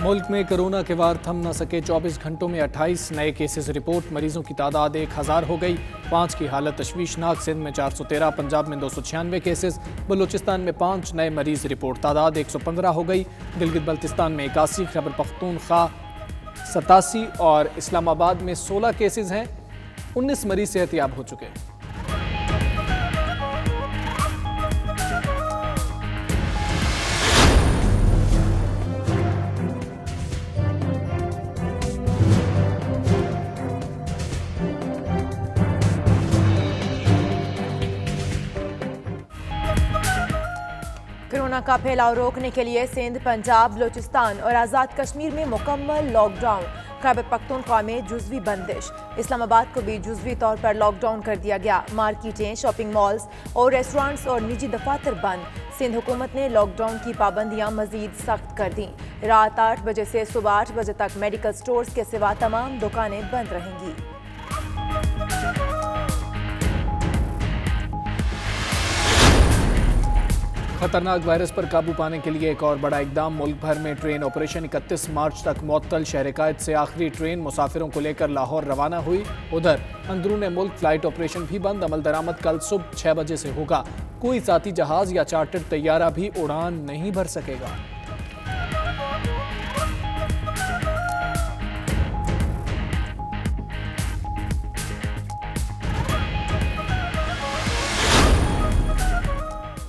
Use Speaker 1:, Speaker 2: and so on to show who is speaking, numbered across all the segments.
Speaker 1: मुल्क में कोरोना के वार थम न सके। 24 घंटों में 28 नए केसेस रिपोर्ट। मरीजों की तादाद 1000 हो गई। 5 की हालत तशवीशनाक। सिंध में 413, पंजाब में 296 केसेस, बलूचिस्तान में 5 नए मरीज रिपोर्ट। तादाद 115 हो गई। गिलगित बल्तिस्तान में 81, खैबर पख्तूनख्वा 87 और इस्लामाबाद में 16 केसेस हैं। 19 मरीज सेहतियाब हो चुके हैं।
Speaker 2: कोरोना का फैलाव रोकने के लिए सिंध, पंजाब, बलूचिस्तान और आज़ाद कश्मीर में मुकम्मल लॉकडाउन। खैबर पख्तूनख्वा में जुज़वी बंदिश। इस्लामाबाद को भी जुज़वी तौर पर लॉकडाउन कर दिया गया। मार्केटें, शॉपिंग मॉल्स और रेस्टोरेंट्स और निजी दफातर बंद। सिंध हुकूमत ने लॉकडाउन की पाबंदियां मजीद सख्त कर दी। रात 8 बजे से सुबह 8 बजे तक मेडिकल स्टोर्स के सिवा तमाम दुकानें बंद रहेंगी।
Speaker 1: खतरनाक वायरस पर काबू पाने के लिए एक और बड़ा इकदाम। मुल्क भर में ट्रेन ऑपरेशन 31 मार्च तक मुअत्तल। शहर कायद से आखिरी ट्रेन मुसाफिरों को लेकर लाहौर रवाना हुई। उधर अंदरून मुल्क फ्लाइट ऑपरेशन भी बंद। अमल दरामद कल सुबह 6 बजे से होगा। कोई ज़ाती जहाज या चार्टर्ड तैयारा भी उड़ान नहीं भर सकेगा।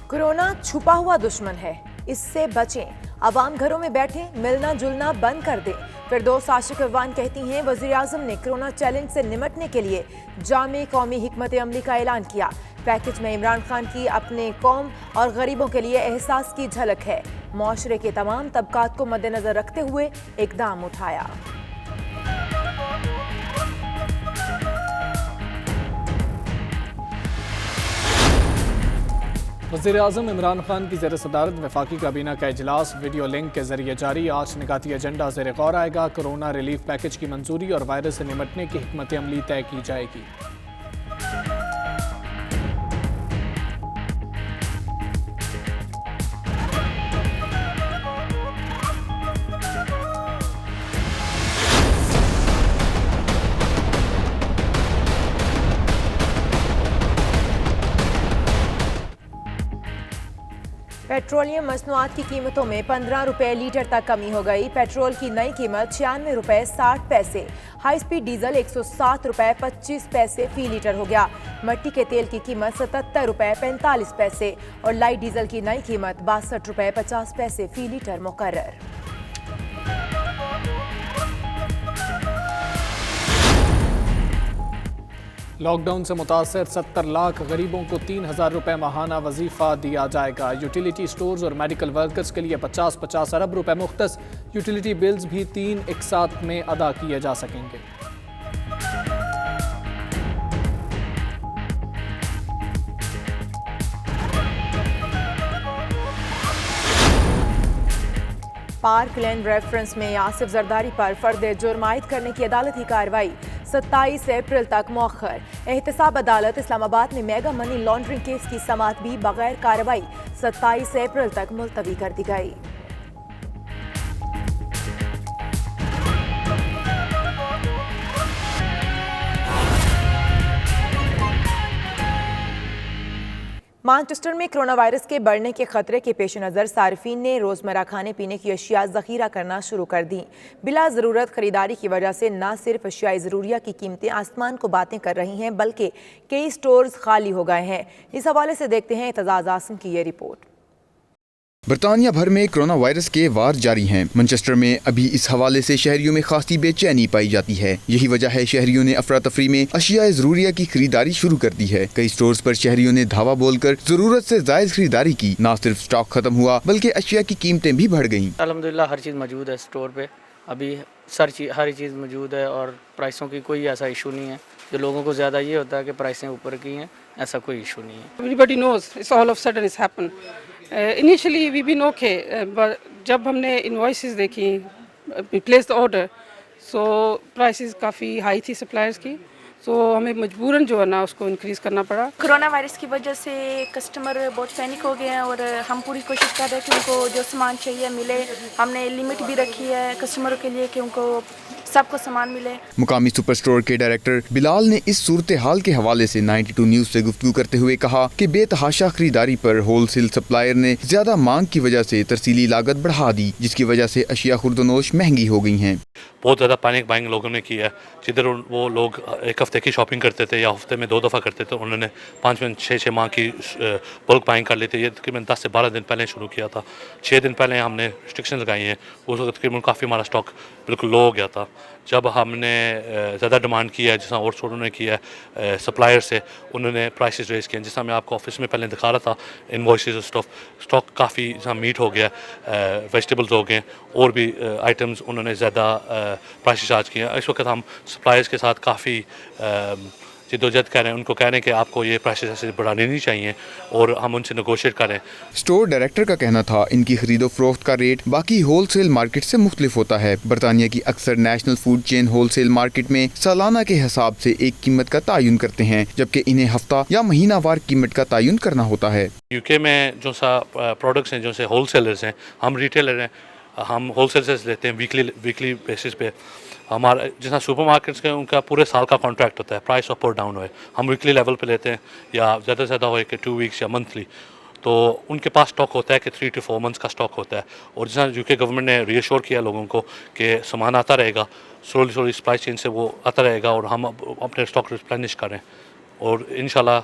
Speaker 2: कोरोना छुपा हुआ दुश्मन है, इससे बचें। आवाम घरों में बैठे, मिलना जुलना बंद कर दें। फिरदौस आशिक अफवान कहती हैं, वज़ीर आज़म ने कोरोना चैलेंज से निमटने के लिए जामे कौमी हिकमत अमली का ऐलान किया। पैकेज में इमरान खान की अपने कौम और गरीबों के लिए एहसास की झलक है। माशरे के तमाम तबकात को मद्देनजर रखते हुए इकदाम उठाया।
Speaker 1: वज़ीर आज़म इमरान खान की ज़ेर सदारत वफाकी काबीना का इजलास वीडियो लिंक के जरिए जारी। आज निकाती एजेंडा ज़ेर गौर आएगा। कोरोना रिलीफ पैकेज की मंजूरी और वायरस से निमटने की हिकमत अमली तय की जाएगी।
Speaker 2: पेट्रोलियम मसनूआत की कीमतों में 15 रुपये लीटर तक कमी हो गई। पेट्रोल की नई कीमत 96 रुपये 60 पैसे। हाई स्पीड डीजल 107 रुपये 25 पैसे फी लीटर हो गया। मट्टी के तेल की कीमत 77 रुपये 45 पैसे और लाइट डीजल की नई कीमत 62 रुपये 50 पैसे फी लीटर मुकर्रर।
Speaker 1: लॉकडाउन से मुतासर 70 लाख गरीबों को 3000 रुपये माहाना वजीफा दिया जाएगा। यूटिलिटी स्टोर्स और मेडिकल वर्कर्स के लिए 50-50 अरब रुपए मुख्तस। यूटिलिटी बिल्स भी 3 एक साथ में अदा किए जा सकेंगे।
Speaker 2: पार्क लैंड रेफरेंस में आसिफ जरदारी पर फर्द जुर्म आयद करने की अदालती कार्रवाई 27 अप्रैल तक मौखर। एहतसाब अदालत इस्लामाबाद में मेगा मनी लॉन्ड्रिंग केस की समाअत भी बगैर कार्रवाई 27 अप्रैल तक मुलतवी कर दी गई। मैनचेस्टर में कोरोना वायरस के बढ़ने के खतरे के पेश नज़र सार्फिन ने रोज़मर्रा खाने पीने की अशिया ज़ख़ीरा करना शुरू कर दी। बिला ज़रूरत ख़रीदारी की वजह से न सिर्फ अशियाई ज़रूरिया की कीमतें आसमान को बातें कर रही हैं, बल्कि कई स्टोर्स खाली हो गए हैं। इस हवाले से देखते हैं एतजाज़ आसिम की ये रिपोर्ट।
Speaker 3: बरतानिया भर में कोरोना वायरस के वार जारी हैं। मैनचेस्टर में अभी इस हवाले से शहरियों में खासी बेचैनी पाई जाती है। यही वजह है शहरियों ने अफरा तफरी में अशिया ज़रूरिया की खरीदारी शुरू कर दी है। कई स्टोर्स पर शहरियों ने धावा बोलकर जरूरत से जायद खरीदारी की। न सिर्फ स्टॉक खत्म हुआ बल्कि अशिया की कीमतें भी बढ़ गयी।
Speaker 4: अल्हम्दुलिल्लाह हर चीज़ मौजूद है स्टोर पे। अभी हर चीज़ मौजूद है और प्राइसों की कोई ऐसा इशू नहीं है। जो लोगों को ज़्यादा ये होता है कि प्राइसें ऊपर की हैं, ऐसा कोई इशू नहीं है।
Speaker 5: Everybody knows it's all of a sudden it's happened. Initially we've been okay, but जब हमने invoices देखी, we placed the order, so prices काफ़ी हाई थी suppliers की, तो हमें मजबूरन जो है ना उसको इंक्रीज़ करना पड़ा।
Speaker 6: कोरोना वायरस की वजह से कस्टमर बहुत पैनिक हो गए हैं और हम पूरी कोशिश कर रहे हैं कि उनको जो सामान चाहिए मिले। हमने लिमिट भी रखी है कस्टमरों के लिए कि उनको सबको सामान मिले।
Speaker 3: मुकामी सुपर स्टोर के डायरेक्टर बिलाल ने इस सूरत हाल के हवाले से 92 न्यूज से गुफ्तगू करते हुए कहा कि बेतहाशा खरीदारी पर होलसेल सप्लायर ने ज्यादा मांग की वजह से तरसीली लागत बढ़ा दी, जिसकी वजह से अशिया खुर्दनोश महंगी हो गई हैं।
Speaker 7: बहुत ज़्यादा पैनिक बाइंग लोगों ने की है। जिधर वो लोग एक हफ्ते की शॉपिंग करते थे या हफ्ते में 2 दफ़ा करते थे, उन्होंने 5-6 माह की बल्क बाइंग कर ली थी। ये तकरीबन 10 से 12 दिन पहले शुरू किया था। 6 दिन पहले हमने रिस्ट्रिक्शन लगाई हैं। उस वक्त तकरीबन काफ़ी हमारा स्टॉक बिल्कुल लो हो गया था। जब हमने ज़्यादा डिमांड की है, जिस और स्टोरों ने किया है सप्लायर से, उन्होंने प्राइसेस रेज़ किए। जिस मैं आपको ऑफिस में पहले दिखा रहा था इनवॉइसेस स्टॉक काफ़ी जहाँ मीट हो गया, वेजिटेबल्स हो गए और भी आइटम्स उन्होंने ज़्यादा प्राइसेस चार्ज किए हैं। इस वक्त हम सप्लायर्स के साथ काफ़ी जिद्दोजहद कर रहे हैं, उनको कह रहे हैं कि आपको ये प्राइसेस ऐसे बढ़ाने नहीं चाहिए और हम उनसे नेगोशिएट करें।
Speaker 3: स्टोर डायरेक्टर का कहना था इनकी खरीदो फरोख्त का रेट बाकी होलसेल मार्केट से मुख्तलिफ होता है। बरतानिया की अक्सर national food chain wholesale market में सालाना के हिसाब से एक कीमत का तयन करते हैं, जबकि इन्हें हफ्ता या महीनावार कीमत का तयन करना होता है।
Speaker 7: यूके में जो सा प्रोडक्ट्स हैं, जो से होलसेलर्स हैं, हम रिटेलर हैं, हम होलसेल से लेते हैं वीकली बेसिस पे। हमारा जितना सुपर मार्केट्स के उनका पूरे साल का कॉन्ट्रैक्ट होता है, प्राइस अप और डाउन होए हम वीकली लेवल पे लेते हैं या ज़्यादा से ज़्यादा हो कि 2 वीक्स या मंथली। तो उनके पास स्टॉक होता है कि 3 to 4 मंथ्स का स्टॉक होता है। और जितना यूके गवर्नमेंट ने रीअश्योर किया लोगों को कि सामान आता रहेगा, स्लोली सप्लाई चेन से वो आता रहेगा और हम अपने स्टॉक रिप्लेनिश करें। और इंशाल्लाह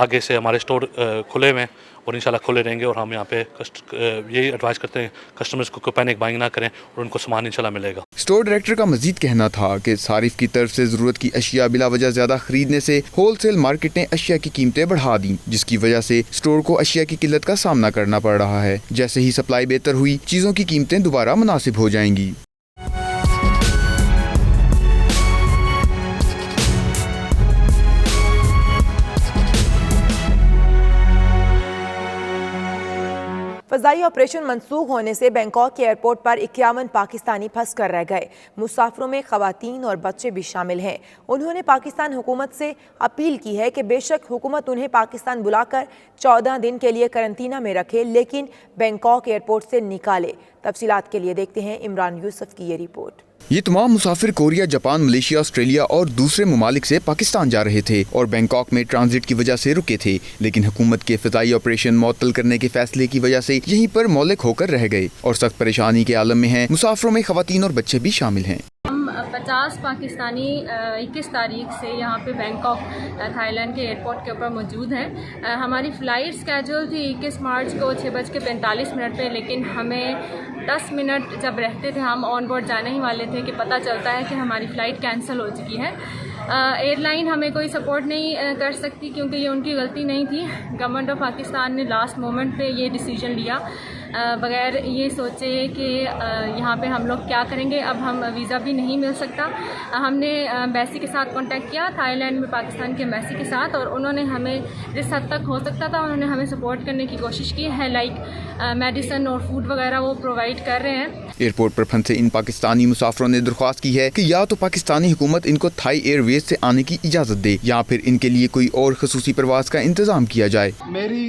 Speaker 7: आगे से हमारे स्टोर खुले हुए हैं और इंशाल्लाह खुले रहेंगे। और हम यहाँ पे यही एडवाइस करते हैं कस्टमर्स को पैनिक बाइंग ना करें और उनको सामान इंशाल्लाह मिलेगा।
Speaker 3: स्टोर डायरेक्टर का मजीद कहना था कि सारिफ की तरफ से जरूरत की अशिया बिला वजह ज्यादा खरीदने से होलसेल मार्केट ने अशिया की कीमतें बढ़ा दी, जिसकी वजह से स्टोर को अशिया की किल्लत का सामना करना पड़ रहा है। जैसे ही सप्लाई बेहतर हुई, चीजों की कीमतें दोबारा मुनासिब हो जाएंगी।
Speaker 2: फ़ज़ाई ऑपरेशन मंसूख होने से बैंकॉक के एयरपोर्ट पर 51 पाकिस्तानी फंस कर रह गए। मुसाफिरों में ख़वातीन और बच्चे भी शामिल हैं। उन्होंने पाकिस्तान हुकूमत से अपील की है कि बेशक हुकूमत उन्हें पाकिस्तान बुलाकर 14 दिन के लिए करंतना में रखे, लेकिन बैंकॉक एयरपोर्ट से निकाले। तफसीलात के लिए देखते हैं इमरान यूसुफ की ये रिपोर्ट।
Speaker 3: ये तमाम मुसाफिर कोरिया, जापान, मलेशिया, ऑस्ट्रेलिया और दूसरे ममालिक से पाकिस्तान जा रहे थे और बैंकॉक में ट्रांजिट की वजह से रुके थे, लेकिन हुकूमत के फ़िज़ाई ऑपरेशन मुअत्तल करने के फैसले की वजह से यहीं पर मौलिक होकर रह गए और सख्त परेशानी के आलम में हैं। मुसाफिरों में ख़वातीन और बच्चे भी शामिल हैं।
Speaker 8: 50 पाकिस्तानी 21 तारीख से यहाँ पे बैंकॉक थाईलैंड के एयरपोर्ट के ऊपर मौजूद हैं। हमारी फ़्लाइट स्केड्यूल थी 21 मार्च को 6:45 पे, लेकिन हमें 10 मिनट जब रहते थे हम ऑन बोर्ड जाने ही वाले थे कि पता चलता है कि हमारी फ़्लाइट कैंसिल हो चुकी है। एयरलाइन हमें कोई सपोर्ट नहीं कर सकती क्योंकि ये उनकी गलती नहीं थी। गवर्नमेंट ऑफ पाकिस्तान ने लास्ट मोमेंट पे ये डिसीजन लिया बगैर ये सोचे कि यहाँ पे हम लोग क्या करेंगे। अब हम वीज़ा भी नहीं मिल सकता। हमने एम्बेसी के साथ कांटेक्ट किया, थाईलैंड में पाकिस्तान के एम्बेसी के साथ, और उन्होंने हमें जिस हद तक हो सकता था उन्होंने हमें सपोर्ट करने की कोशिश की है। लाइक मेडिसिन और फूड वगैरह वो प्रोवाइड कर रहे हैं।
Speaker 3: एयरपोर्ट पर फंसे इन पाकिस्तानी मुसाफिरों ने दरख्वास्त की है कि या तो पाकिस्तानी हुकूमत इनको थाई एयरवेज से आने की इजाज़त दे या फिर इनके लिए कोई और खसूसी परवाज का इंतज़ाम किया जाए।
Speaker 9: मेरी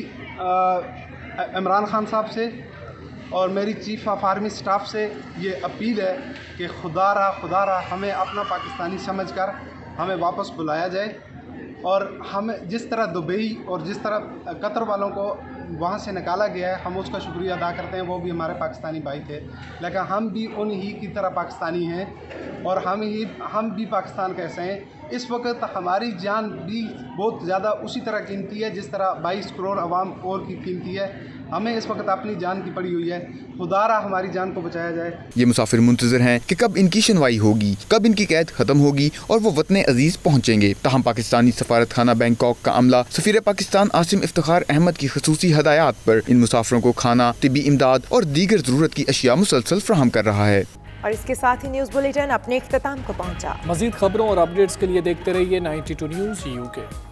Speaker 9: इमरान खान साहब से और मेरी चीफ ऑफ आर्मी स्टाफ से ये अपील है कि खुदा रहा हमें अपना पाकिस्तानी समझकर हमें वापस बुलाया जाए और हम जिस तरह दुबई और जिस तरह कतर वालों को वहाँ से निकाला गया है, हम उसका शुक्रिया अदा करते हैं। वो भी हमारे पाकिस्तानी भाई थे, लेकिन हम भी उन ही की तरह पाकिस्तानी हैं और हम भी पाकिस्तान कैसे हैं। इस वक्त हमारी जान भी बहुत ज़्यादा उसी तरह कीमती है जिस तरह 22 करोड़ अवाम और की कीमती है। हमें इस वक्त अपनी जान की पड़ी हुई है। खुदारा हमारी जान को बचाया जाए।
Speaker 3: ये मुसाफिर मुंतज़िर हैं कि कब इनकी सुनवाई होगी, कब इनकी कैद खत्म होगी और वो वतन अजीज पहुँचेंगे। तहम पाकिस्तानी सफारत खाना बैंकॉक का अमला सफीर पाकिस्तान आसिम इफ्तिखार अहमद की खसूसी हदायत पर इन मुसाफिरों को खाना, तिब्बी इमदाद और दीगर ज़रूरत की अशिया मुसलसल फ्राहम कर रहा है।
Speaker 2: और इसके साथ ही न्यूज़ बुलेटिन अपने इख्तिताम को पहुंचा।
Speaker 1: मज़ीद खबरों और अपडेट्स के लिए देखते रहिए 92 न्यूज़ UK।